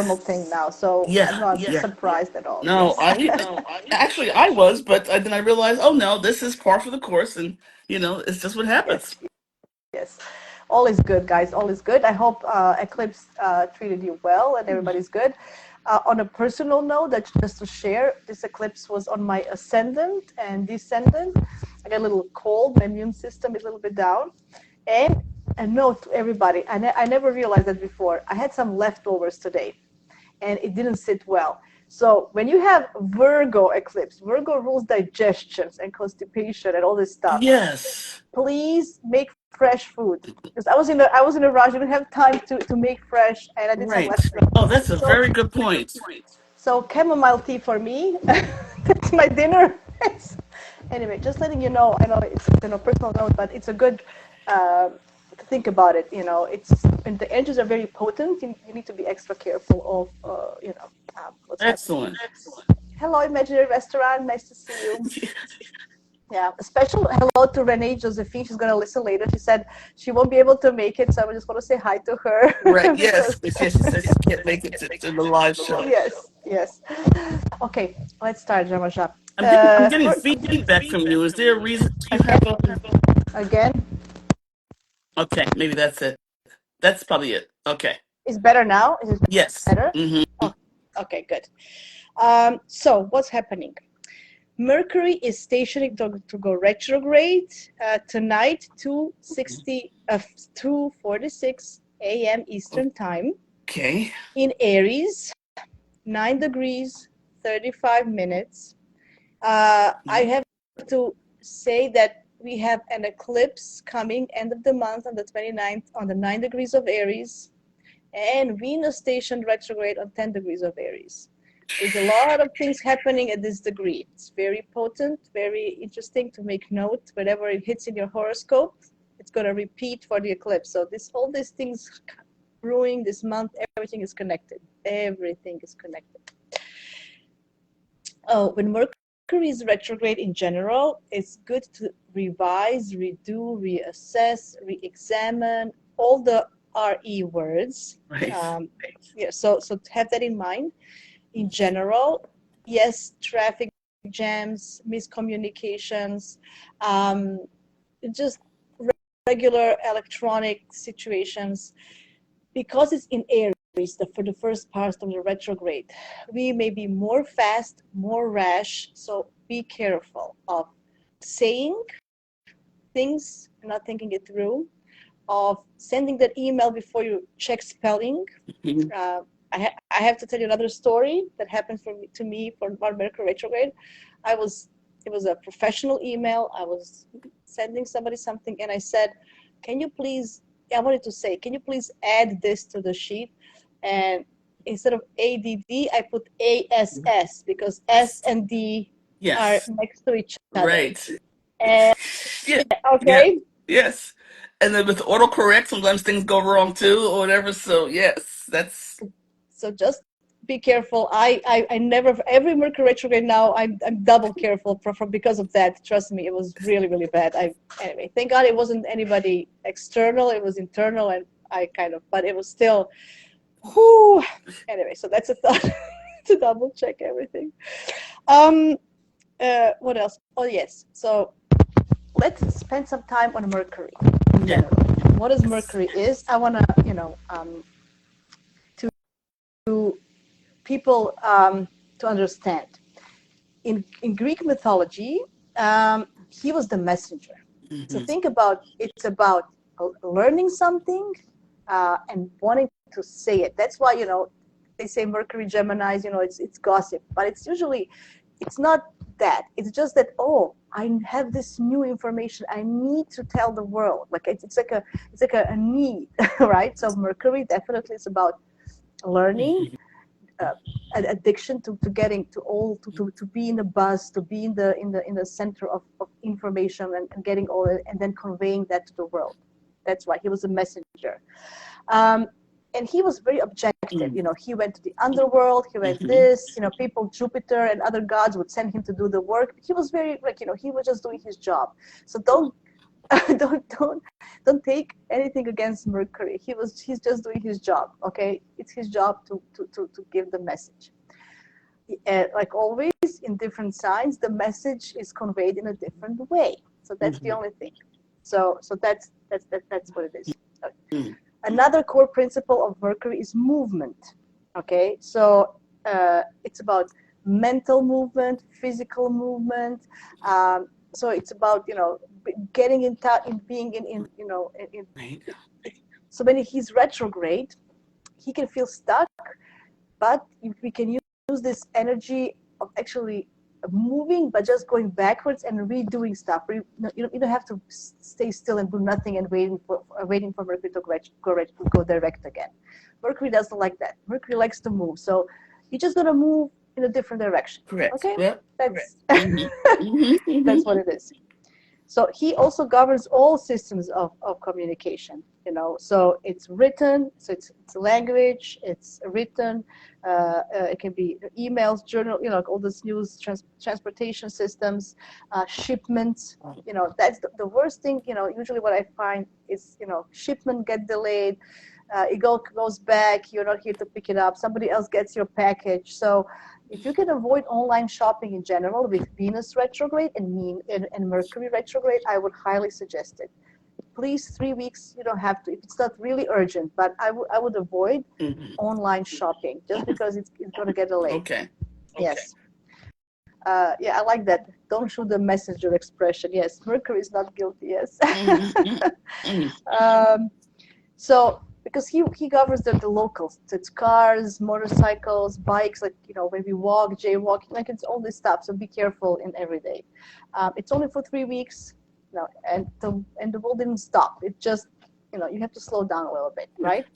normal thing now, so I'm Yeah, not yeah. surprised at all. No, Yes. actually I was, but then I realized, oh no, this is par for the course, and it's just what Yes. happens. Yes. All is good, guys. All is good. I hope Eclipse treated you well and everybody's good. On a personal note, that just to share, this eclipse was on my ascendant and descendant. I got a little cold. My immune system is a little bit down. And a note to everybody. I never realized that before. I had some leftovers today, and it didn't sit well. So when you have Virgo eclipse, Virgo rules digestions and constipation and all this stuff. Yes. Please make fresh food, because I was in a rush. I didn't have time to make fresh, and I did some Right. leftovers. Oh, that's a So very good point. so chamomile tea for me. That's my dinner. Anyway, just letting you know. I know it's personal note, but it's a good to think about it. It's and the energies are very potent. You need to be extra careful of what's happening. Excellent. Hello, imaginary restaurant. Nice to see you. Yeah, a special hello to Renee Josephine. She's going to listen later. She said she won't be able to make it, so I just want to say hi to her. Right. Yes. Because Yes. She says she can't make it to the live show. yes, yes. Okay, let's start, JeMaja. I'm getting For, feedback from you. Is there a reason you again, have a? again, Okay, maybe that's it. That's probably it. Okay. is better now. Is it Yes. better? Hmm. Oh, okay, good. So what's happening? Mercury is stationing to go retrograde tonight, 2:46 a.m. Eastern Time Okay. in Aries, 9 degrees, 35 minutes. I have to say that we have an eclipse coming end of the month on the 29th on the 9 degrees of Aries, and Venus stationed retrograde on 10 degrees of Aries. There's a lot of things happening at this degree. It's very potent, very interesting to make note. Whenever it hits in your horoscope, it's going to repeat for the eclipse. So all these things brewing this month, everything is connected. Everything is connected. Oh, when Mercury is retrograde in general, it's good to revise, redo, reassess, re-examine all the RE words. Right. Yeah, so have that in mind. In general, yes, traffic jams, miscommunications, just regular electronic situations. Because it's in Aries, for the first part of the retrograde, we may be more fast, more rash, so be careful of saying things and not thinking it through, of sending that email before you check spelling. Mhm. I have to tell you another story that happened to me for Mercury retrograde. It was a professional email. I was sending somebody something, and I said, "Can you please?" I wanted to say, "Can you please add this to the sheet?" And instead of ADD, I put ASS because S and D are Yes. next to each other. Right. And Yeah. Yeah. okay, Yes. And then with autocorrect, sometimes things go wrong too, or whatever. So yes, that's so just be careful. I never, every Mercury retrograde now, I'm double careful because of that. Trust me, it was really, really bad. Anyway, thank God it wasn't anybody external, it was internal, and I kind of, but it was still, whoo. Anyway, so that's a thought to double check everything. Um, what else? Oh, yes. So let's spend some time on Mercury in yeah. general. What is Mercury is? I want to, to people to understand. In Greek mythology, he was the messenger. So Hmm. think about it's about learning something and wanting to say it. That's why they say Mercury Gemini's. It's gossip, but it's not that. It's just that I have this new information. I need to tell the world. Like it's like a need, right? So Mercury definitely is about learning, uh, an addiction to getting to be in the buzz, to be in the center of information and getting all it, and then conveying that to the world. That's why he was a messenger. Um, and he was very objective. He went to the underworld. He went Hmm. this. People, Jupiter and other gods would send him to do the work. He was very he was just doing his job. So don't don't take anything against Mercury. He's just doing his job. Okay, it's his job to give the message. Like always in different signs, the message is conveyed in a different way. So that's the only thing. So that's what it is. Another core principle of Mercury is movement. Okay, so it's about mental movement, physical movement. So it's about getting in touch, in being in so when he's retrograde, he can feel stuck, but if we can use this energy of actually moving, but just going backwards and redoing stuff. You don't have to stay still and do nothing and waiting for Mercury to go direct again. Mercury doesn't like that. Mercury likes to move, so you're just gonna move in a different direction. Correct. Okay, yep. That's that's what it is. So he also governs all systems of communication, so it's written, so it's language, it's written, it can be emails, journal, all this news, transportation systems, shipments, that's the worst thing, usually what I find is, shipment get delayed, it goes back, you're not here to pick it up, somebody else gets your package. So if you can avoid online shopping in general with Venus retrograde and Mercury retrograde, I would highly suggest it. Please, 3 weeks, you don't have to, if it's not really urgent, but I would avoid online shopping just because it's going to get delayed. Okay. Yes. Yeah, I like that. Don't shoot the messenger expression. Yes, Mercury is not guilty. Yes. So because he governs the locals, it's cars, motorcycles, bikes, like when we walk, jaywalking, like it's all this stuff. So be careful in every day. It's only for 3 weeks, and the world didn't stop. It just you have to slow down a little bit, right?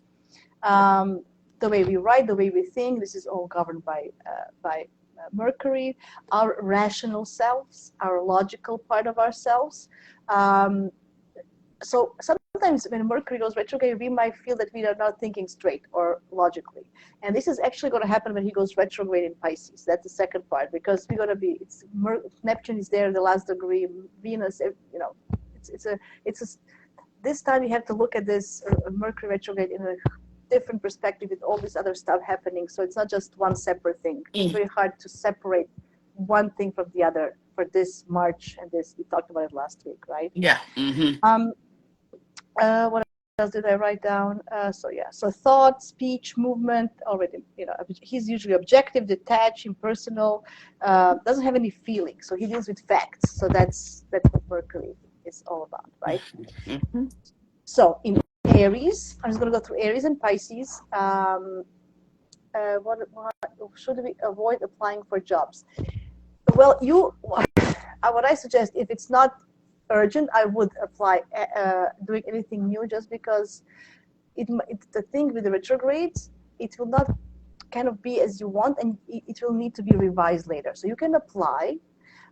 The way we write, the way we think, this is all governed by Mercury. Our rational selves, our logical part of ourselves. So sometimes when Mercury goes retrograde, we might feel that we are not thinking straight or logically. And this is actually going to happen when he goes retrograde in Pisces. That's the second part, because we're going to be, Neptune is there in the last degree, Venus, this time you have to look at this Mercury retrograde in a different perspective with all this other stuff happening. So it's not just one separate thing. It's very hard to separate one thing from the other for this March and this. We talked about it last week, right? Yeah. What else did I write down? So thought, speech, movement, already, he's usually objective, detached, impersonal, doesn't have any feeling. So he deals with facts. So that's what Mercury is all about, right? So in Aries, I'm just going to go through Aries and Pisces. What should we avoid applying for jobs? Well, what I suggest, if it's not urgent, I would apply doing anything new, just because the thing with the retrogrades, it will not kind of be as you want, and it will need to be revised later. So you can apply,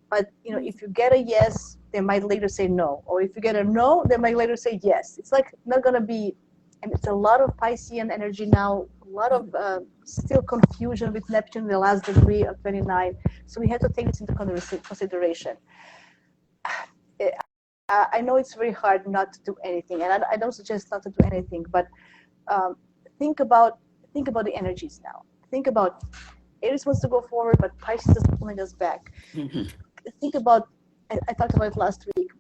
but if you get a yes, they might later say no, or if you get a no, they might later say yes. It's like not going to be, and it's a lot of Piscean energy now, a lot of still confusion with Neptune in the last degree of 29. So we have to take this into consideration. I know it's very hard not to do anything, and I don't suggest not to do anything, but think about the energies now. Think about Aries wants to go forward, but Pisces is pulling us back. Think about, I talked about it last week,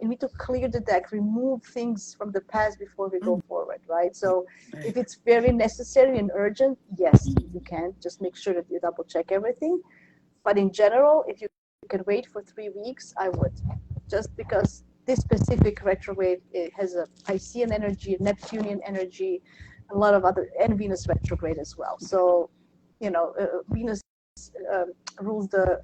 you need to clear the deck, remove things from the past before we go forward, right? So if it's very necessary and urgent, yes, you can. Just make sure that you double check everything. But in general, if you can wait for 3 weeks, I would. Just because this specific retrograde, it has a Piscean energy, a Neptunian energy, a lot of other, and Venus retrograde as well. So, Venus rules the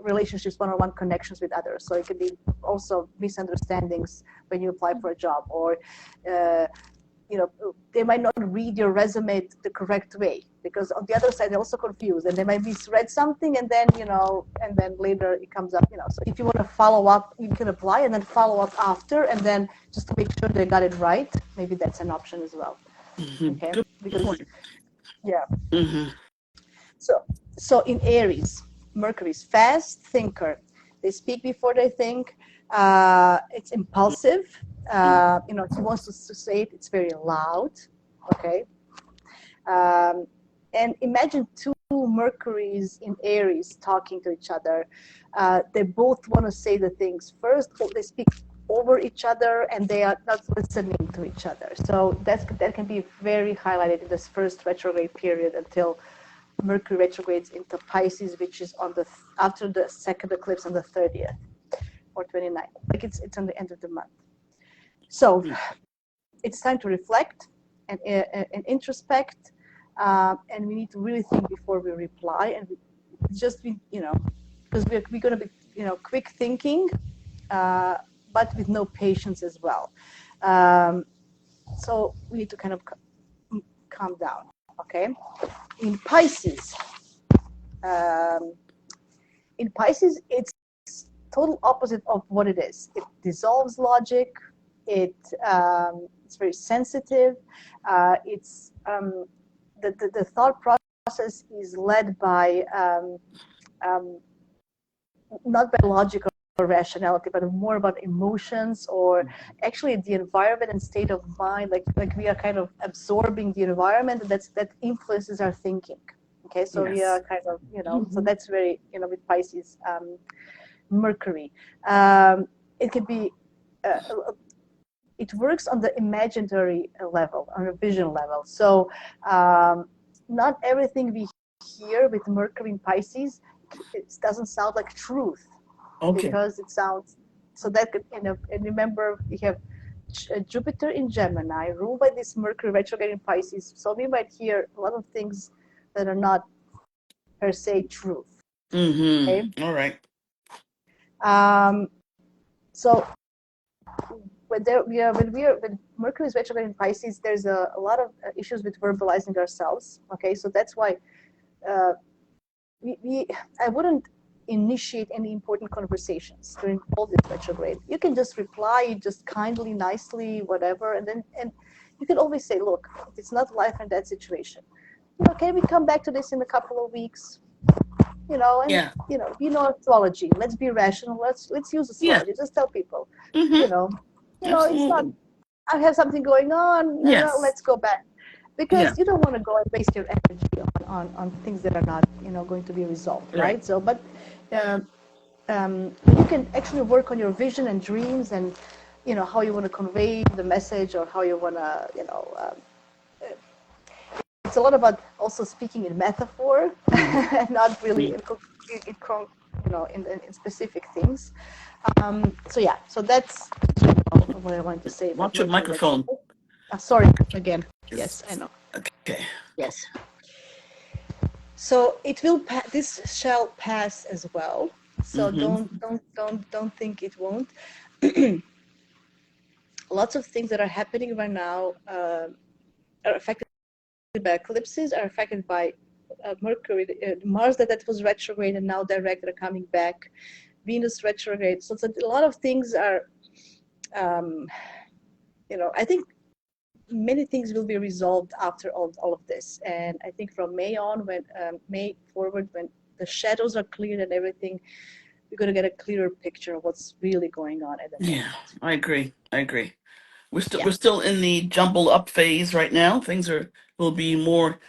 relationships, one-on-one connections with others. So it can be also misunderstandings when you apply for a job, or they might not read your resume the correct way, because on the other side they're also confused, and they might misread something, and then and then later it comes up. So if you want to follow up, you can apply and then follow up after, and then just to make sure they got it right. Maybe that's an option as well. Okay, Good point. Yeah. So in Aries, Mercury is fast thinker. They speak before they think. It's impulsive. He wants to say it. It's very loud. Okay. And imagine two Mercuries in Aries talking to each other. They both want to say the things first. They speak over each other, and they are not listening to each other. So that can be very highlighted in this first retrograde period until Mercury retrogrades into Pisces, which is after the second eclipse on the 30th or 29th. Like it's on the end of the month. So it's time to reflect and introspect, and we need to really think before we reply. And just be, because we're going to be, quick thinking, but with no patience as well. So we need to kind of calm down. Okay. In Pisces, it's total opposite of what it is. It dissolves logic. It's very sensitive. It's the thought process is led by not by logical rationality, but more about emotions, or actually the environment and state of mind. Like we are kind of absorbing the environment, and that influences our thinking. Okay, so we are kind of, so that's very, with Pisces, Mercury. It could be, it works on the imaginary level, on a vision level. So not everything we hear with Mercury in Pisces, it doesn't sound like truth. Okay. Because it sounds, so that could, and remember, we have Jupiter in Gemini, ruled by this Mercury retrograde in Pisces. So we might hear a lot of things that are not per se truth. Okay? All right. So when Mercury is retrograde in Pisces, there's a lot of issues with verbalizing ourselves. Okay, so that's why I wouldn't initiate any important conversations during all this retrograde. You can just reply, just kindly, nicely, whatever, and you can always say, look, it's not life and death situation. Can we come back to this in a couple of weeks? Astrology. Let's be rational. Let's use astrology. Just tell people, it's not. I have something going on. Let's go back, because you don't want to go and waste your energy on things that are not, going to be resolved, right? So, but you can actually work on your vision and dreams, and how you want to convey the message, or how you want to, it's a lot about also speaking in metaphor, not really in specific things. So that's what I wanted to say. Watch your microphone. Sorry again. Yes, I know. Okay. Yes. So it will. This shall pass as well. So don't think it won't. Lots of things that are happening right now are affected by eclipses, are affected by Mercury, Mars that was retrograde and now direct are coming back, Venus retrograde. So a lot of things are, I think many things will be resolved after all of this. And I think from May on, May forward, when the shadows are cleared and everything, we're going to get a clearer picture of what's really going on at the moment. Yeah, I agree. We're still in the jumble up phase right now. Things will be more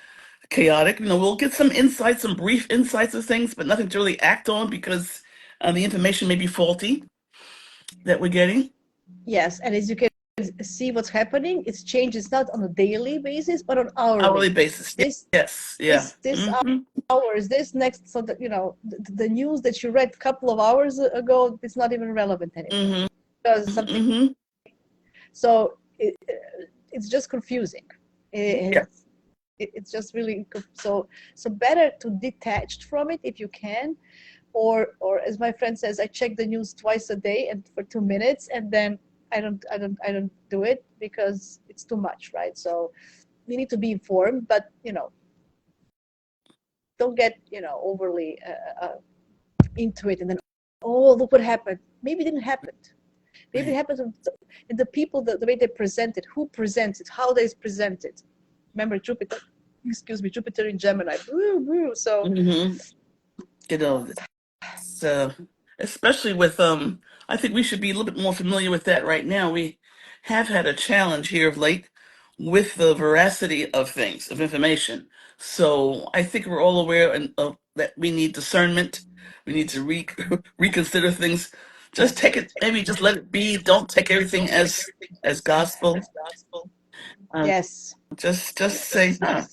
chaotic. We'll get some insights, some brief insights of things, but nothing to really act on, because the information may be faulty that we're getting. Yes, and as you can see what's happening, it's changes not on a daily basis, but on hourly basis. This hours, this next, so that the news that you read a couple of hours ago, it's not even relevant anymore, because something. So it's just confusing. It's just really so better to detach from it if you can, or as my friend says, I check the news twice a day and for 2 minutes, and then I don't do it because it's too much, right? So we need to be informed, but don't get overly into it, and then look what happened. Maybe it didn't happen. Maybe it happens in the people, the way they present it, who presents it, how they present it. Remember Jupiter in Gemini. So so especially with I think we should be a little bit more familiar with that right now. We have had a challenge here of late with the veracity of things, of information. So I think we're all aware of that we need discernment. We need to reconsider things. Just take it, maybe just let it be. Don't take everything as gospel. Um, Yes. just say, huh,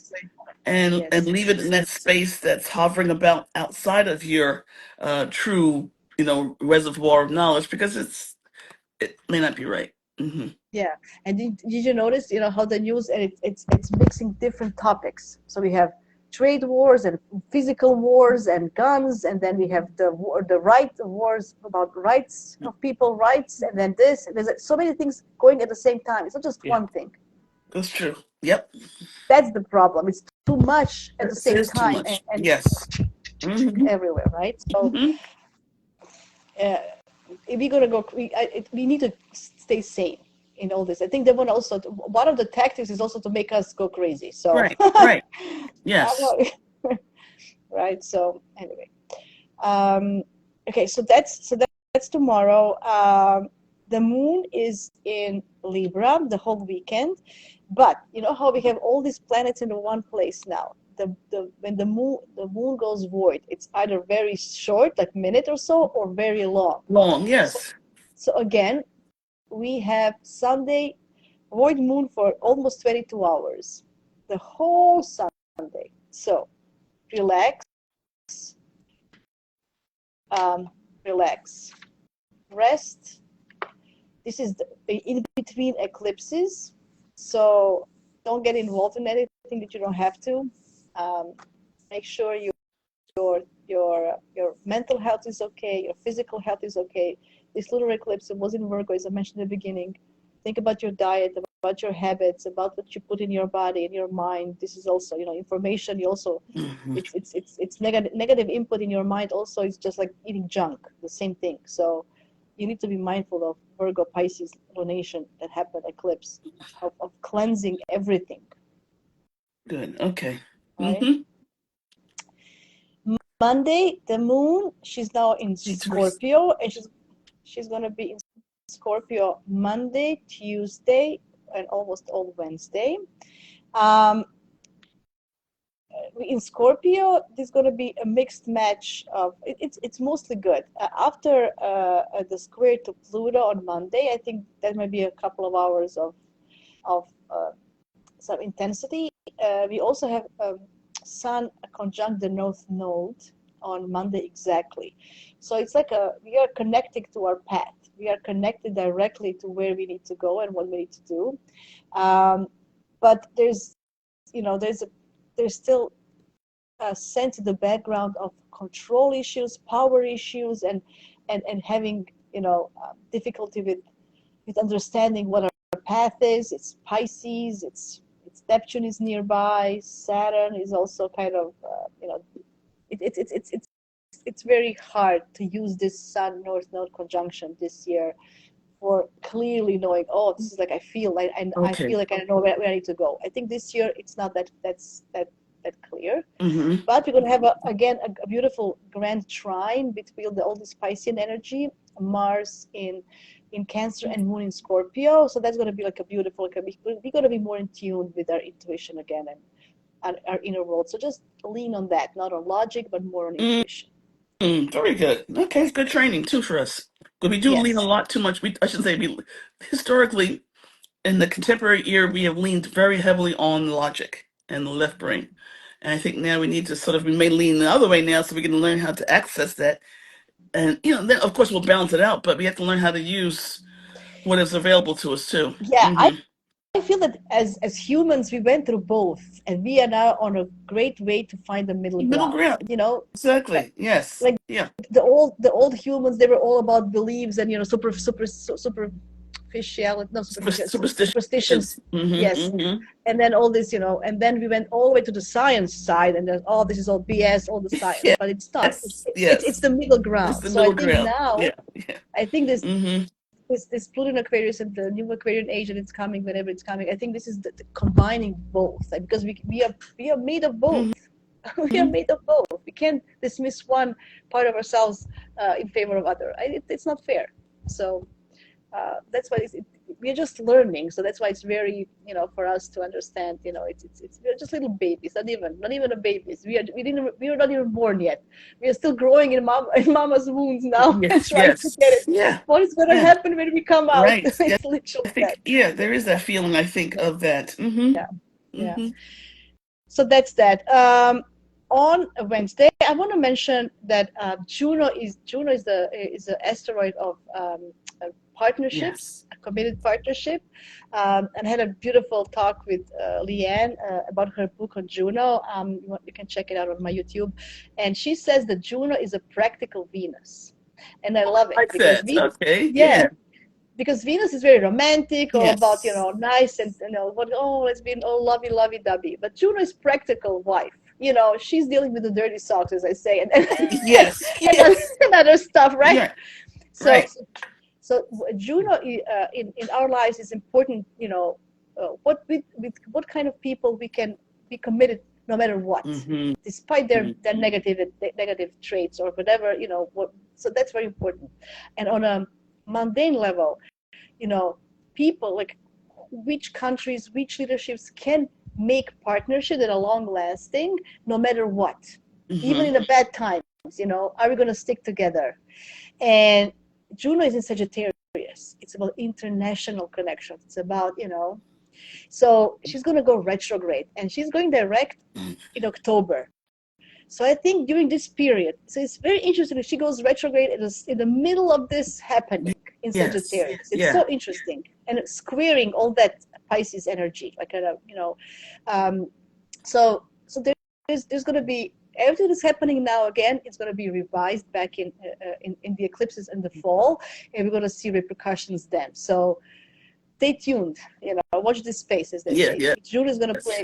and Yes. leave it in that space that's hovering about outside of your true, reservoir of knowledge because it may not be right. Yeah. And did you notice, how the news, and it's mixing different topics. So we have trade wars and physical wars and guns, and then we have the right wars about rights of people, rights, and then this. And there's so many things going at the same time. It's not just Yeah, one thing. that's true. Yep, That's the problem. It's too much at the it same is too time, and, much. and Yes. Hmm. everywhere, right? So Hmm. uh, if we're gonna go, we need to stay sane in all this. I think they want also one of the tactics is also to make us go crazy. So, Right. Right. Yes. right. So anyway, um, okay. So that's tomorrow. The moon is in Libra the whole weekend, but you know how we have all these planets in one place now. When the moon goes void, it's either very short, like minute or so, or very long. Long. So, Yes. so again, we have Sunday void moon for almost 22 hours, the whole Sunday. So relax, um, relax, rest. This is in between eclipses, so don't get involved in anything that you don't have to. Um, make sure your mental health is okay, your physical health is okay. This lunar eclipse, it was in Virgo, as I mentioned in the beginning. Think about your diet, about your habits, about what you put in your body, in your mind. This is also, information. You also, Hmm. it's negative input in your mind. Also, it's just like eating junk, the same thing. So you need to be mindful of Virgo Pisces lunation that happened eclipse, of cleansing everything. Good. Okay. Right. Hmm. Monday, the moon, she's now in Scorpio, and she's gonna be in Scorpio Monday, Tuesday, and almost all Wednesday. Um, in Scorpio, there's going to be a mixed match of it's mostly good. After the square to Pluto on Monday, I think that might be a couple of hours of some intensity. We also have Sun conjunct the North Node on Monday exactly. So it's like we are connected to our path. We are connected directly to where we need to go and what we need to do. But there's still a sense in the background of control issues, power issues, and having difficulty with understanding what our path is. It's Pisces. It's Neptune is nearby. Saturn is also kind of it's very hard to use this Sun North Node conjunction this year for clearly knowing, oh, this is like I feel like I Okay. feel like I know where I need to go. I think this year it's not that clear. Hmm. But we're going to have again a beautiful grand trine between all this Piscean energy, Mars in Cancer and Moon in Scorpio. So that's going to be like a beautiful. We're going to be more in tune with our intuition again and our inner world. So just lean on that, not on logic, but more on intuition. Very good. Okay, it's good training too for us. But we do lean a Yes. lot too much. I shouldn't say we historically in the contemporary era we have leaned very heavily on logic and the left brain. And I think now we need to we may lean the other way now so we can learn how to access that. And then of course we'll balance it out, but we have to learn how to use what is available to us too. Yeah, I feel that as humans we went through both, and we are now on a great way to find the middle Middle ground. ground. Like Exactly. Yes. like Yeah. the old humans, they were all about beliefs and superficiality, no, superstitions. Superstitious. Yes. Hmm. And then all this, and then we went all the way to the science side, and then, oh, this is all BS, all the science, Yeah. but it's not. It's Yes. the middle It's ground. the So I middle think ground. now, Yeah. Yeah. I think Hmm. this Pluto in Aquarius and the new Aquarian age, and it's coming whenever it's coming. I think this is the combining both, like, because we are made of both. We are Hmm. made of both. We can't dismiss one part of ourselves in favor of other. It's not fair. So that's why we're just learning. So that's why it's very, for us to understand, we're just little babies, not even a babies. We are not even born yet. We are still growing in mama's wounds now and Yes, trying to yes. get it. Yeah, What is going to yeah. happen when we come out? Right. Yeah. It's literally I think, that. yeah, there is that feeling, I think, Yeah, of that. Mm-hmm. yeah, yeah. Mm-hmm. So that's that. On Wednesday, I want to mention that Juno is the asteroid of partnerships, Yes. a committed partnership, and I had a beautiful talk with Leanne about her book on Juno. You can check it out on my YouTube, and she says that Juno is a practical Venus, and I love it Like because that. Okay. yeah, Yeah. because Venus is very romantic, all about, Yes. nice and, it's been all lovey dovey. But Juno is practical wife. She's dealing with the dirty socks, as I say, and Yes. and, Yes. and other stuff, right? Yeah. So, Right. so Juno in our lives is important. With what kind of people we can be committed no matter what, Mm-hmm. despite their negative traits or whatever. So that's very important. And on a mundane level, you know, people like which countries, which leaderships can make partnership that are long lasting no matter what, even Mm-hmm. in the bad times. Are we going to stick together? And Juno is in Sagittarius. It's about international connections. It's about, so she's going to go retrograde and she's going direct in October. So I think during this period, so it's very interesting. She goes retrograde in the middle of this happening in Yes. Sagittarius. It's Yeah. so interesting and it's squaring all that Pisces energy, like um, so there's going to be everything that's happening now again. It's going to be revised back in the eclipses in the fall, and we're going to see repercussions then. So stay tuned. Watch this space, as they Yeah. say. Yeah. June is going to Yes. play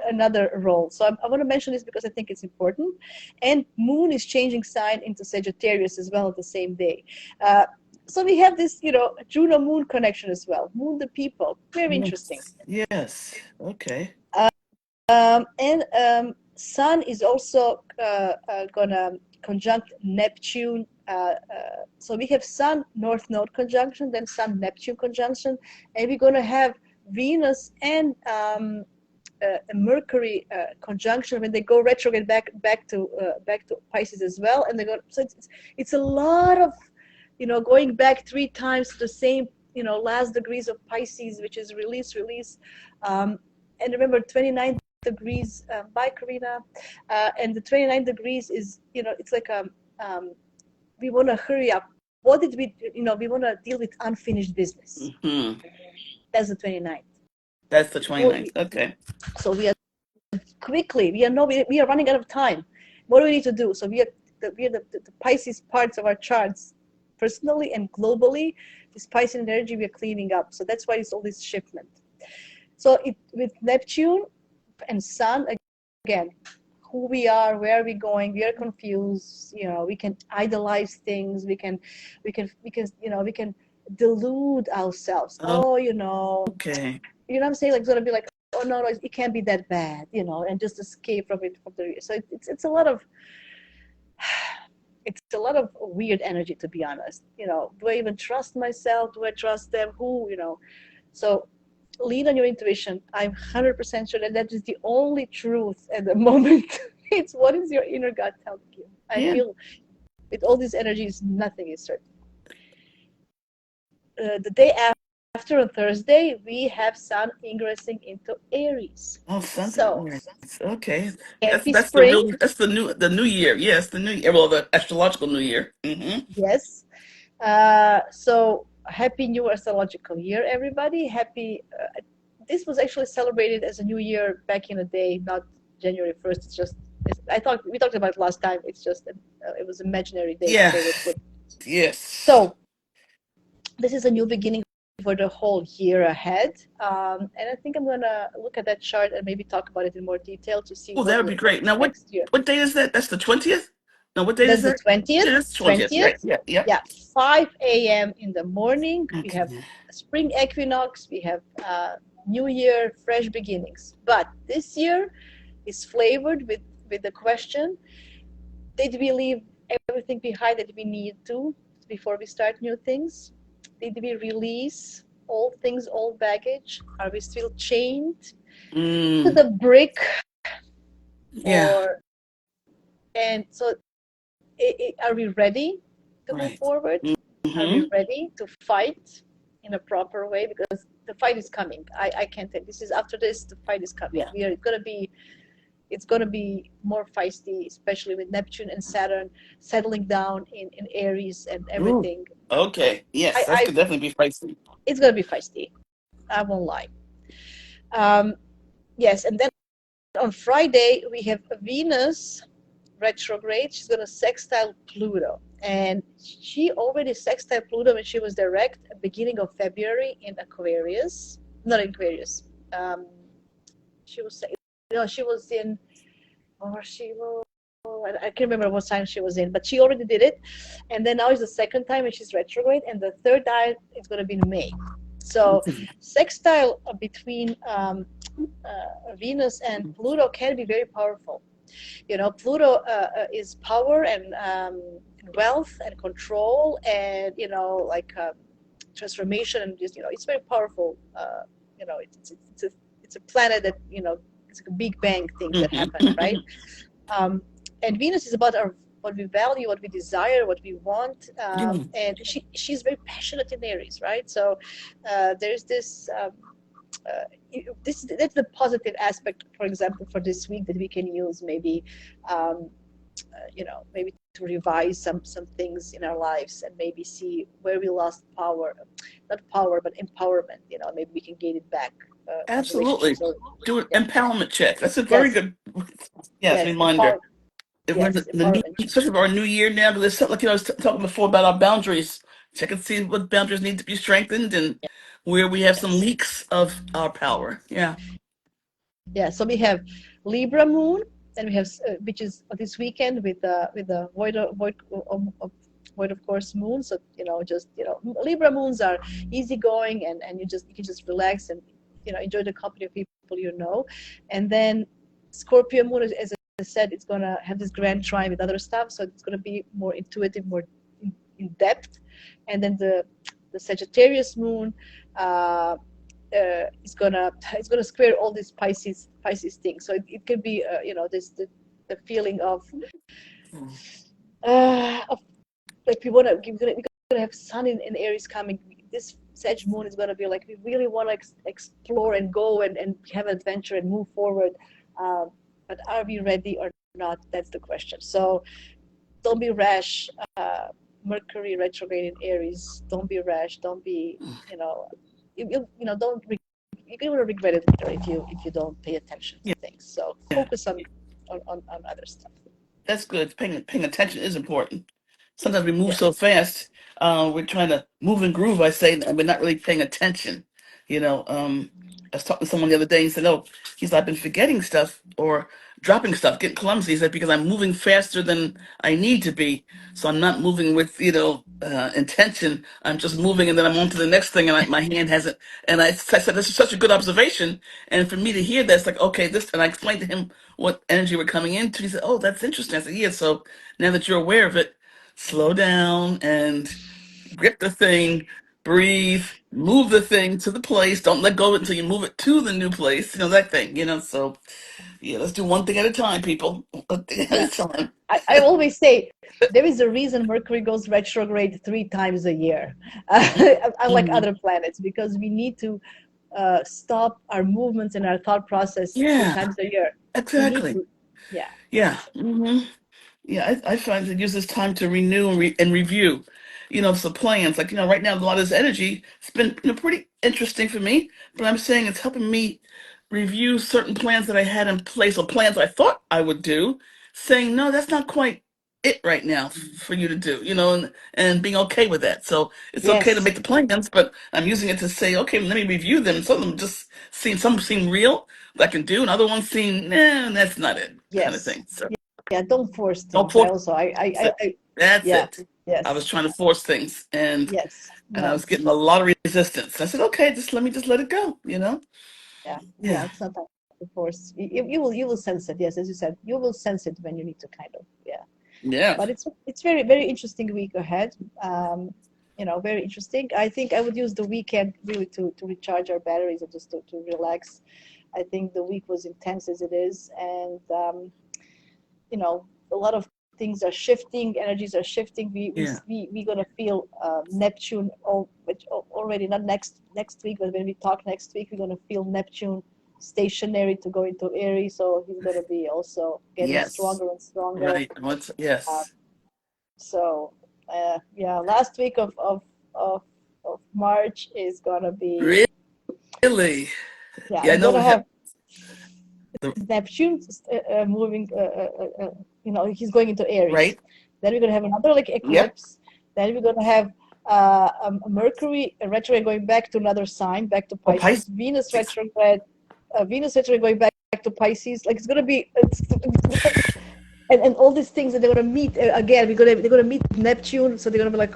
another role. So I want to mention this because I think it's important. And Moon is changing sign into Sagittarius as well at the same day. Uh, so we have this, Juno Moon connection as well. Moon, the people, very interesting. Yes. Yes. Okay. And Sun is also gonna conjunct Neptune. So we have Sun North Node conjunction, then Sun Neptune conjunction, and we're gonna have Venus and Mercury conjunction when they go retrograde back to Pisces as well, and they go. So it's a lot of going back 3 times to the same last degrees of Pisces, which is release. And remember 29 degrees by Karina, and the 29 degrees is it's like we want to hurry up. What did we want to deal with unfinished business. Mm-hmm. That's the 29th. That's the Before 29th. Okay. so we are quickly we are running out of time. What do we need to do? So the Pisces parts of our charts, personally and globally, this Pisces energy we are cleaning up. So that's why it's all this shipment. So with Neptune and Sun, again, who we are, where are we going, we are confused. We can idolize things. We can delude ourselves. Oh, Okay. what I'm saying? Like, it's gonna be like, oh no, it can't be that bad, and just escape from it from the. So it's a lot of weird energy, to be honest. Do I even trust myself? Do I trust them? Who? So lean on your intuition. I'm 100% sure that is the only truth at the moment. It's what is your inner gut telling you. I Yeah. feel with all these energies, nothing is certain. The day after, on Thursday, we have Sun ingressing into Aries. Oh, something. So Yes. Okay. That's happy that's the spring. real. That's the new year. Yes, the new year. Well, the astrological new year. Mm-hmm. Yes. So happy new astrological year, everybody. Happy. This was actually celebrated as a new year back in the day, not January 1st. I thought we talked about it last time. It's just it was imaginary date that Yeah. they were put. Yes. So this is a new beginning for the whole year ahead. And I think I'm gonna look at that chart and maybe talk about it in more detail to see Oh, that would be what great. Now, what next year. what date is that? That's the 20th. No, what date is That's the that? 20th. That's 20th. Right. 20th. Yeah. Yeah. Yeah, 5 a.m. in the morning. We have Okay. spring equinox. We have New Year, fresh beginnings. But this year is flavored with the question: did we leave everything behind that we need to before we start new things? Did we release all things, all baggage? Are we still chained to the brick? Yeah. Or and so are we ready to move Right. forward? Are we Mm-hmm. ready to fight in a proper way? Because the fight is coming. I can't tell. This is after this. The fight is coming. Yeah. We are going to be. It's going to be more feisty, especially with Neptune and Saturn settling down in Aries and Ooh. everything. Okay. Yes, that I could definitely be feisty. It's going to be feisty. I won't lie. Um, yes, and then on Friday we have Venus retrograde. She's going to sextile Pluto. And she already sextile Pluto when she was direct at beginning of February in Aquarius. Not in Aquarius. Um, she was, she was in, or she was, I can't remember what sign she was in, but she already did it. And then now is the second time and she's retrograde. And the third time is going to be in May. So sextile between Venus and Pluto can be very powerful. Pluto is power and wealth and control and like transformation and just it's very powerful. It's a planet that it's like a big bang things that happen, right? um, and Venus is about our what we value, what we desire, what we want, and she's very passionate in Aries, right? So there's this that's the positive aspect, for example, for this week that we can use maybe, um, maybe to revise some things in our lives and maybe see where we lost power, not power, but empowerment. Maybe we can gain it back in Absolutely. relationships. Or Do an yeah, empowerment check. That's a very yes, good, yes, yes, reminder. If we're in yes, the new, empowerment. especially for our new year now, because there's something like I was talking before about our boundaries. Check and see what boundaries need to be strengthened and where we have some Yes. leaks of our power. Yeah. Yeah, so we have Libra moon, and we have which is this weekend with the void of course moon. So just Libra moons are easygoing, and you can just relax and enjoy the company of people and then Scorpio moon, as I said, it's gonna have this grand trine with other stuff, so it's gonna be more intuitive, more in depth, and then the Sagittarius moon. It's gonna square all these Pisces things. So it could be this the feeling of like we're gonna have sun in Aries coming. This Sag moon is gonna be like we really want to explore and go and have adventure and move forward. But are we ready or not? That's the question. So don't be rash. Mercury retrograde in Aries. Don't be rash. Don't be you know don't you're gonna regret it later if you don't pay attention to Yeah. things. So Yeah. focus on other stuff. That's good. Paying attention is important. Sometimes we move so Yes. fast, we're trying to move and groove, I say, and we're not really paying attention. You know, I was talking to someone the other day and said, "Oh, he's I've been forgetting stuff or dropping stuff, getting clumsy." He said, "Because I'm moving faster than I need to be, so I'm not moving with intention. I'm just moving, and then I'm on to the next thing, and my hand hasn't." And I said, "This is such a good observation." And for me to hear that, it's like, okay, this. And I explained to him what energy we're coming into. He said, "Oh, that's interesting." I said, "Yeah." So now that you're aware of it, slow down and grip the thing, breathe, move the thing to the place. Don't let go of it until you move it to the new place. That thing. So yeah, let's do one thing at a time, people. One thing at Yeah. a time. I always say there is a reason Mercury goes retrograde 3 times a year, unlike Mhm. other planets, because we need to stop our movements and our thought process three Yeah, times a year. We need exactly. to, yeah, Yeah. Yeah, I find to use this time to renew and review, some plans. Like, right now, a lot of this energy, it's been, pretty interesting for me, but I'm saying it's helping me review certain plans that I had in place or plans I thought I would do, saying, no, that's not quite it right now for you to do, and being okay with that. So it's okay to yes, make the plans, but I'm using it to say, okay, let me review them. Some of them just some seem real that I can do, and other ones seem, nah, that's not it kind of yes, thing. So yeah. Don't force don't things. I force also, it. That's yeah, it. I was yes, trying to force things, and yes, and I no, was getting a lot of resistance. I said, okay, just let it go. yeah, yeah. Yeah, It's not that to force. You will sense it. Yes, as you said, you will sense it when you need to kind of, yeah. yeah. But it's very very interesting week ahead. Um, very interesting. I think I would use the weekend really to recharge our batteries and just to relax. I think the week was intense as it is, and a lot of things are shifting, energies are shifting. Yeah. We're gonna feel Neptune, which already not next week, but when we talk next week, we're gonna feel Neptune stationary to go into Aries, so he's gonna be also getting Yes. stronger and stronger. Right. What's Uh, yes. so yeah, last week of of March is gonna be Really? yeah, Yeah, I we're know gonna we have have the Neptune moving, he's going into Aries. right. Then we're going to have another like Yep. eclipse. Then we're going to have Mercury retrograde going back to another sign, back to Oh, Pisces. Pisces. Venus retrograde going back to Pisces. Like it's going to be, and all these things that they're going to meet again. They're going to meet Neptune, so they're going to be like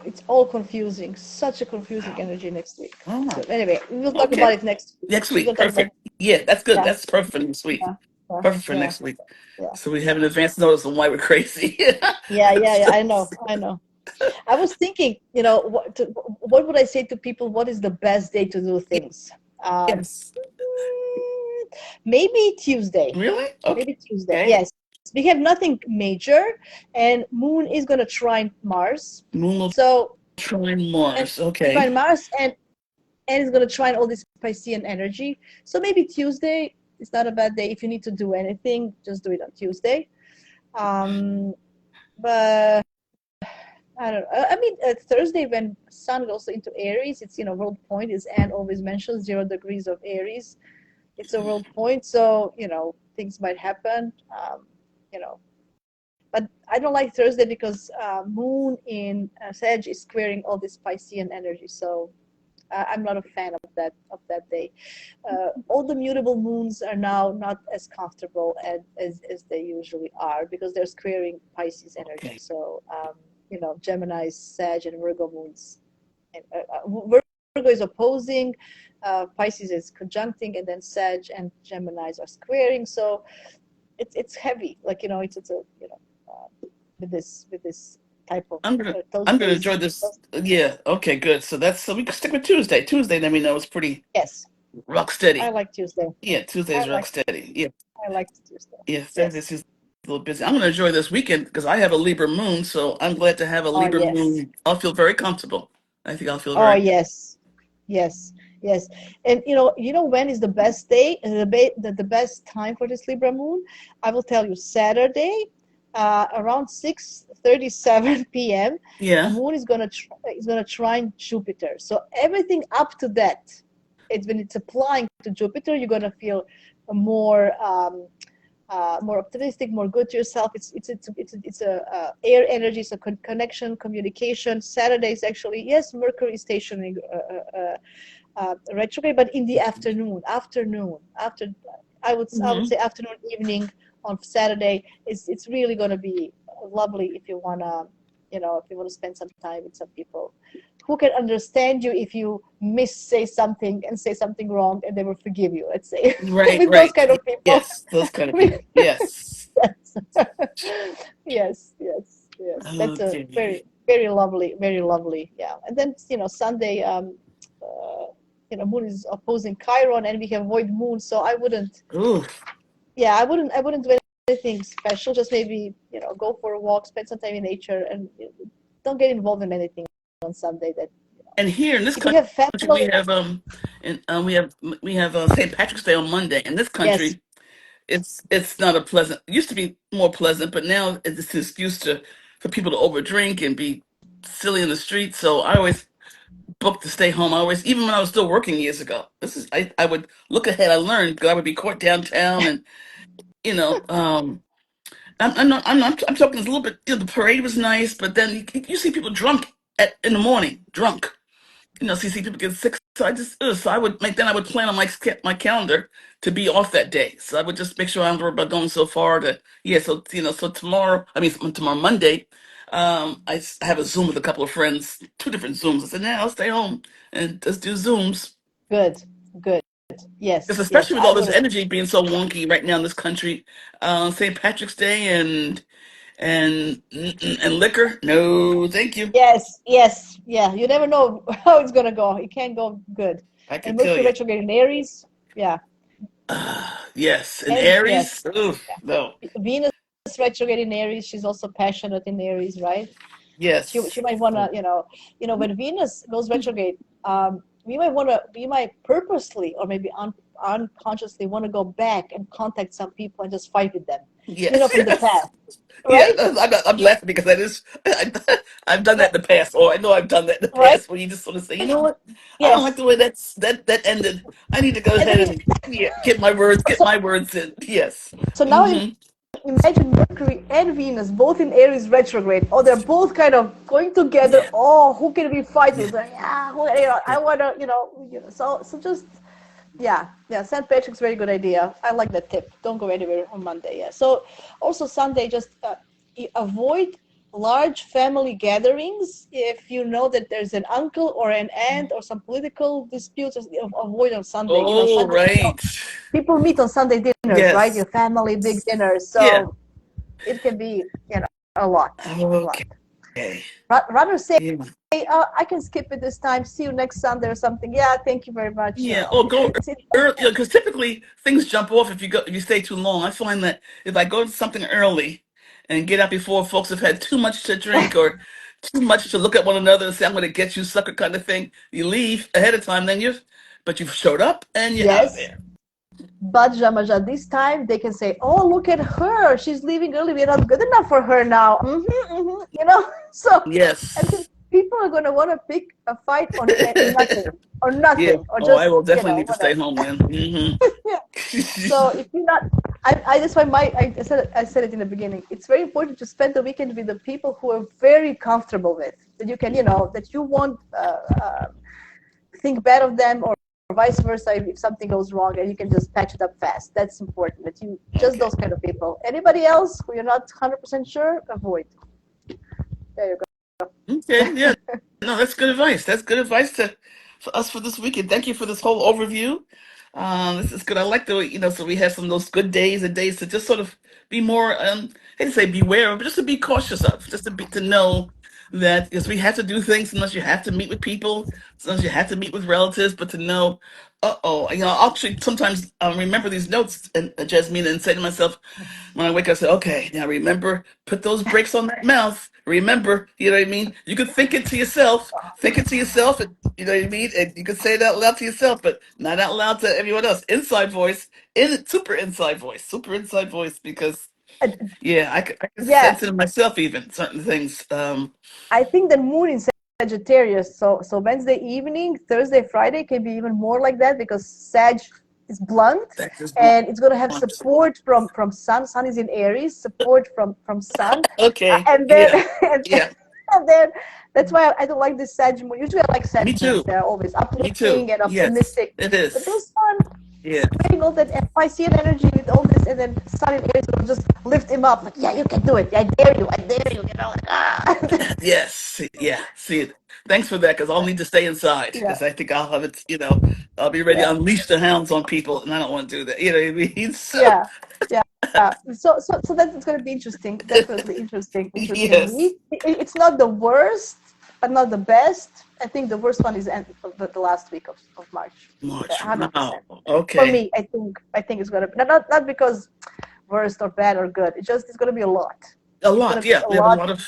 it's all confusing. Such a confusing Wow. energy next week. Oh, So anyway, we'll talk about okay. it next week. Next We're week. going to talk about Perfect. Yeah, that's good. yeah, That's perfect for next week. yeah, yeah, Perfect for yeah, next week. yeah. So we have an advance notice on why we're crazy. Yeah. So, I know, I know. I was thinking, what would I say to people? What is the best day to do things? Um, yes. Maybe Tuesday. Really? Maybe Tuesday. Okay. Yes, we have nothing major, and Moon is gonna trine Mars. Moon will So trine and Mars. Okay. trine Mars, and it's gonna trine all this Piscean energy. So maybe Tuesday is not a bad day. If you need to do anything, just do it on Tuesday. Um, but I don't know. I mean, Thursday when Sun goes into Aries, it's world point. Is Anne always mentions 0 degrees of Aries. It's a world point, so things might happen. You know, but I don't like Thursday because Moon in Sag is squaring all this Piscean energy. So I'm not a fan of that day. All the mutable moons are now not as comfortable as they usually are because they're squaring Pisces energy. Okay. So Gemini, Sag, and Virgo moons. And, Virgo is opposing, Pisces is conjuncting, and then Sag and Geminis are squaring. So it's heavy. Like it's a with this type of I'm gonna those I'm gonna days. enjoy this. Yeah. Okay. Good. So we can stick with Tuesday. Tuesday, let me know, it's pretty Yes, rock I steady. like Tuesday. Yeah. I Tuesday's rock like steady. Yeah. I like Tuesday. Yeah. Yes. Thursday's just a little busy. I'm gonna enjoy this weekend because I have a Libra moon, so I'm glad to have a Oh Libra yes. moon. I'll feel very comfortable. I think I'll feel Oh very. yes. Yes. Yes. And when is the best day, the best time for this Libra moon? I will tell you Saturday, around 6:37 p.m. The Yeah. moon is gonna trine Jupiter. So everything up to that, it's when it's applying to Jupiter, you're gonna feel more more optimistic, more good to yourself. It's a air energy, it's a connection, communication. Saturday is actually yes, Mercury is stationing retrograde, but in the after I would Hmm. say afternoon, evening on Saturday. It's really going to be lovely if you want to spend some time with some people who can understand you if you say something and say something wrong, and they will forgive you. Let's say Right. with those Right. kind of people. Yes. Those kind of people. Yes. Yes. Yes. That's a Okay. very, very lovely, very lovely. Yeah. And then, Sunday, Moon is opposing Chiron, and we have void moon. So Ooh. yeah, I wouldn't do anything special. Just maybe, go for a walk, spend some time in nature, and don't get involved in anything on Sunday. And here in this If you country, have family, we have and we have St. Patrick's Day on Monday. In this yes, country, it's not a pleasant. It used to be more pleasant, but now it's an excuse for people to overdrink and be silly in the street. So I always booked to stay home. I always, even when I was still working years ago, I would look ahead. I learned because I would be caught downtown, and you know, I'm talking a little bit. The parade was nice, but then you see people drunk in the morning, drunk. So you see people get sick. So I would make then I would plan on my calendar to be off that day. So I would just make sure I don't worry about going so far to yeah. So tomorrow, I mean tomorrow Monday, I have a Zoom with a couple of friends, two different Zooms. I said, nah, I'll stay home and just do Zooms. good, good. Because Yes. especially with I all this would. energy being so wonky right now in this country, St. Patrick's Day and and liquor. No, thank you. Yes, yes, yeah. You never know how it's gonna go. It can't go good. I And can tell Mercury you. retrograde in Aries, yeah. Yes, in And yes, Aries. Ooh, no. Venus retrograde in Aries. She's also passionate in Aries, right? She Yes. might wanna, when Venus goes retrograde, we might purposely or maybe unconsciously want to go back and contact some people and just fight with them, Yes. from the Yes. past, Yeah. right? I'm laughing because that is I've done that in the past, or I know I've done that in the Right? past, where you just sort of say, you know what, I don't like Yes. the way that ended. I need to go And ahead then and get so my words in. Yes. so now Hmm. imagine Mercury and Venus both in Aries retrograde. Oh, they're both kind of going together. Yeah. Oh, who can we fight with? Yeah. Yeah, I Yeah. wanna, so just yeah. St. Patrick's very good idea. I like that tip. Don't go anywhere on Monday. Yeah. So also Sunday, just avoid large family gatherings if you know that there's an uncle or an aunt or some political disputes. Just avoid on Sunday. Oh, Sunday right. people meet on Sunday dinners, right? Yes. Your family big dinners. Yeah. So it can be, a lot, a lot. Okay. Rather say, Yeah. hey, I can skip it this time. See you next Sunday or something. Yeah, thank you very much. Yeah, or go See, early, because typically things jump off if you stay too long. I find that if I go to something early and get out before folks have had too much to drink or too much to look at one another and say, "I'm going to get you, sucker," kind of thing, you leave ahead of time. But you've showed up and you're out of yes, there. but JeMaja, this time they can say, oh, look at her. She's leaving early. We're not good enough for her now. So, and Yes. people are going to want to pick a fight on nothing, or Yeah. nothing, or Oh, I just, will definitely need to stay whatever. home then. Yeah. So if you're not, that's why I said it in the beginning. It's very important to spend the weekend with the people who are very comfortable with, that you can, that you won't think bad of them, or vice versa if something goes wrong, and you can just patch it up fast. That's important. That you just Okay. those kind of people. Anybody else who you're not 100% sure, avoid. There you Okay. go. Yeah. No, that's good advice. That's good advice for us for this weekend. Thank you for this whole overview. This is good. I like the way, so we have some of those good days and days to just sort of be more, I hate to say beware of, but just to be cautious of, just to know that, because we have to do things, unless you have to meet with people, sometimes you have to meet with relatives, but to know, uh-oh, I'll actually sometimes remember these notes, and Jasmine, and say to myself, when I wake up, I say, okay, now remember, put those brakes on that mouth. Remember, you know what I mean? You could think it to yourself, and, you know what I mean? And you could say it out loud to yourself, but not out loud to everyone else. Inside voice, super inside voice, because, yeah, I can Yeah, sense it in myself, even certain things. I think the moon in Sagittarius, so Wednesday evening, Thursday, Friday can be even more like that, because Sag is blunt, That just and it's going to have blunt. support from Sun. Sun is in Aries, support from Sun, Okay, and then yeah, yeah, and then that's why I don't like this Sag moon. Usually I like Sag me moons. too, They're always me too. uplifting and Yes, optimistic. it But is. this one, Yeah. spreading all that Piscean energy with all this, and then Sun in Aries will just lift him up. Like, yeah, you can do it. I dare you. I dare you. Like, ah. Yes, yeah. See it. Thanks for that, because I'll need to stay inside, Yeah, because I think I'll have it. I'll be ready to yeah. unleash the hounds on people, and I don't want to do that. You know what I mean? So, Yeah, yeah, yeah. So that's going to be interesting. Definitely interesting yes, week. It's not the worst, but not the best. I think the worst one is the last week of March. March. Wow. 100%. For Okay. me, I think it's going to be not because worst or bad or good. It's going to be a lot. A It's going lot. to be Yeah, a we have a lot lot of.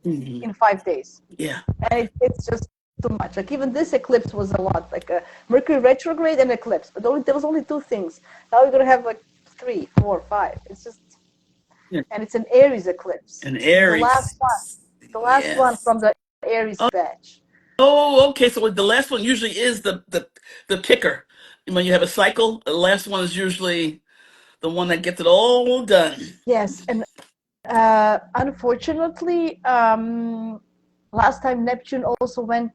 Mhm. in 5 days, Yeah. and it's just too much. Like even this eclipse was a lot, like a Mercury retrograde and eclipse, but there was only two things. Now we're gonna have like three, four, five. It's just, Yeah. and it's an Aries eclipse, An the last Aries. one, Yes. from the Aries Oh, batch. oh, okay. So the last one usually is the kicker. When you have a cycle, the last one is usually the one that gets it all done. Yes, and unfortunately, last time Neptune also went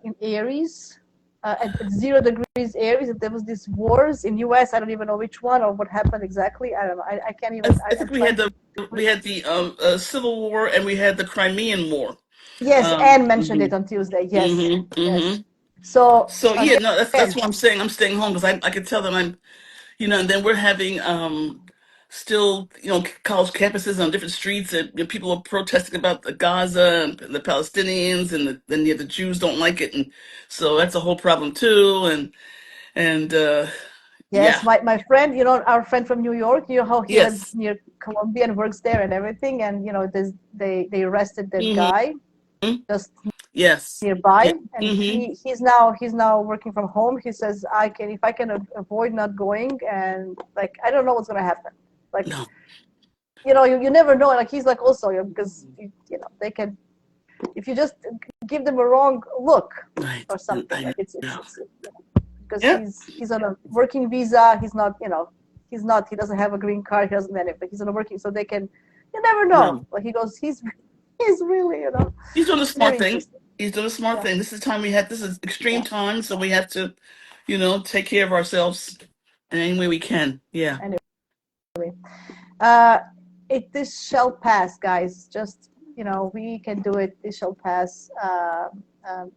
in Aries. At 0 degrees Aries, there was these wars in US. I don't even know which one or what happened exactly. I don't know. I can't even. I I'm think trying to. we had the Civil War, and we had the Crimean War. Yes, Anne mentioned it Mhm, on Tuesday. Yes, mhm, yes. mhm. So So yeah, no, that's again, what I'm saying. I'm staying home because I could tell them I'm, and then we're having still, college campuses on different streets, and people are protesting about the Gaza and the Palestinians, and then the Jews don't like it, and so that's a whole problem too. And Yes, yeah, my friend, our friend from New York, how he lives yes, near Columbia and works there and everything, and they arrested that hmm guy just yes, yeah, nearby, and hmm he's now working from home. He says, if I can avoid not going, and like I don't know what's gonna happen. Like, no, you never know. Like he's like also, because they can, if you just give them a wrong look right, or something, I like it's know, because yeah, he's on a working visa. He doesn't have a green card. He doesn't have it, but he's on a working, so they can. You never know. no. Like he goes, he's really, He's doing a smart very thing. interesting. He's doing a smart Yeah, thing. This is extreme yeah. time, so we have to, take care of ourselves in any way we can. Yeah. Anyway, uh, this shall pass, guys. Just we can do it. This shall pass. Um,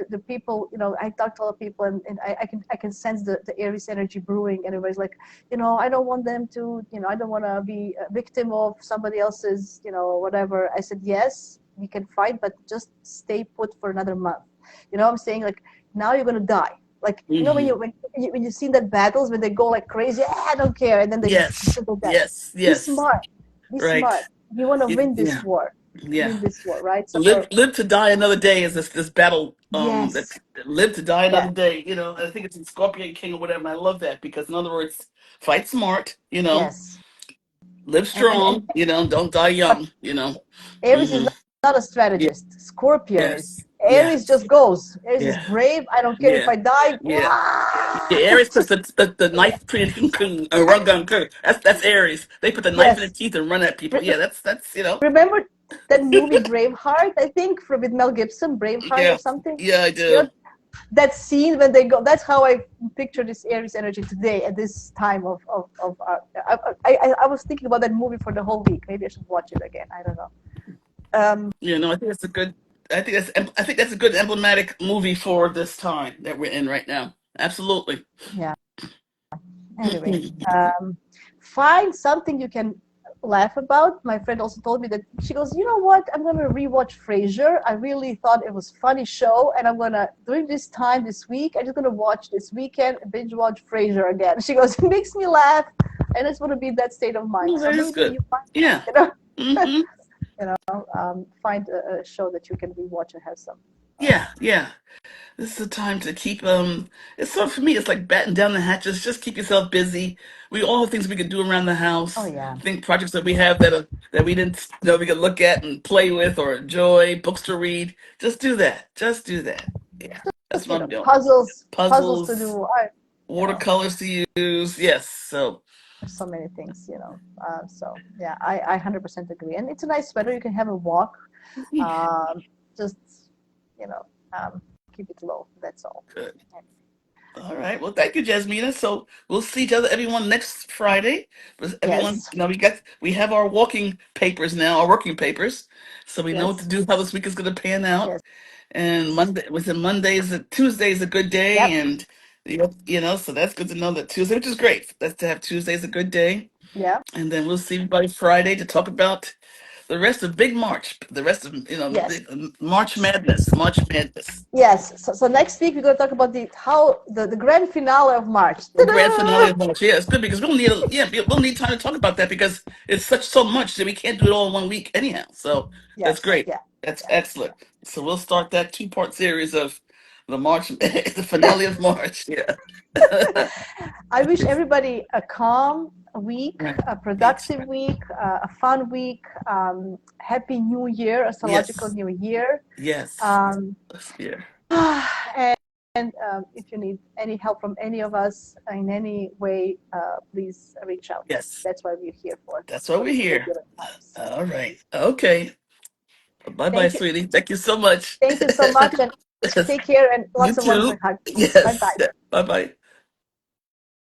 the people, I talk to a lot of people, and I can sense the Aries energy brewing, and everybody's like, I don't want them to, I don't want to be a victim of somebody else's, whatever. I said, yes, we can fight, but just stay put for another month. I'm saying, like, now you're going to die. Like, when hmm you see that battles when they go like crazy, I don't care, and then they Yes. go dead. Yes. Be Yes. smart. Be Right. smart. You want to win this Yeah. war. Yeah. Win this war, right? Live, So, live to die another day is this battle. That yes, live to die another yes, day. I think it's in Scorpion King or whatever. And I love that because, in other words, fight smart. yes. Live And strong. Don't die but young. Aries is Hmm not a strategist. Scorpion is. Yes. Aries Yes. just goes. Aries is Yeah. brave. I don't care if Yeah. I die. Yeah. Yeah, Aries puts the knife between a run gun. That's Aries. They put the knife in their Yes. teeth and run at people. Re- Yeah, that's Remember that movie Braveheart? I think with Mel Gibson, Braveheart or yeah, something. yeah, I You know do. that scene when they go. That's how I picture this Aries energy today at this time of. I was thinking about that movie for the whole week. Maybe I should watch it again. I don't know. No, I think that's a good. I think that's a good emblematic movie for this time that we're in right now. Absolutely. Yeah. Anyway, find something you can laugh about. My friend also told me that she goes, you know what? I'm gonna rewatch Frasier. I really thought it was a funny show, and I'm gonna during this time this week, I'm just gonna watch this weekend binge watch Frasier again. She goes, it makes me laugh, and I just want to be in that state of mind. No, So that is maybe good. you find that, Yeah. hmm find a show that you can rewatch and have some. Yeah. Yeah. This is a time to keep it's sort of for me it's like batten down the hatches, just keep yourself busy. We all have things we can do around the Oh house. yeah. I think projects that we have that we didn't know we could look at and play with or enjoy, books to read. Just do that. Just do that. Yeah. That's Just what I'm doing. puzzles to Puzzles, do. You know, watercolors to use. Yes. So there's so many things. So yeah, I 100% agree. And it's a nice weather. You can have a walk. Um, just you know, keep it low. That's all. good. All right. Well, thank you, Jasmina. So we'll see each other, everyone, next Friday. But everyone, Yes, we have our walking papers now, our working papers, so we know what to yes, do, how this week is going to pan out. yes. And Tuesday is a good day, Yep, and so that's good to know that Tuesday, which is great. That's to have Tuesday is a good day, yeah, and then we'll see everybody Friday to talk about the rest of Big March, the rest of yes, March Madness, March Madness. yes. So next week we're going to talk about the grand finale of March. The grand finale Ta-da! of March. Yeah, it's good because we'll need time to talk about that because it's so much that we can't do it all in one week anyhow. So that's Yes, great. yeah, That's yeah, excellent. So we'll start that two-part series of the March, the finale of March. Yeah. I wish everybody a calm week, Right. a Yes. productive week, a fun week. Happy New Year, astrological Yes. New Year. Yes. Um, Yeah. and if you need any help from any of us in any way, please reach out. Yes. That's what we're here That's why for we're the here. turbulent times. All right. Okay. Bye bye, Thank you. sweetie. Thank you so much. Thank you so much, and take care and You lots of love too. and hugs. Bye Yes. bye. Bye bye.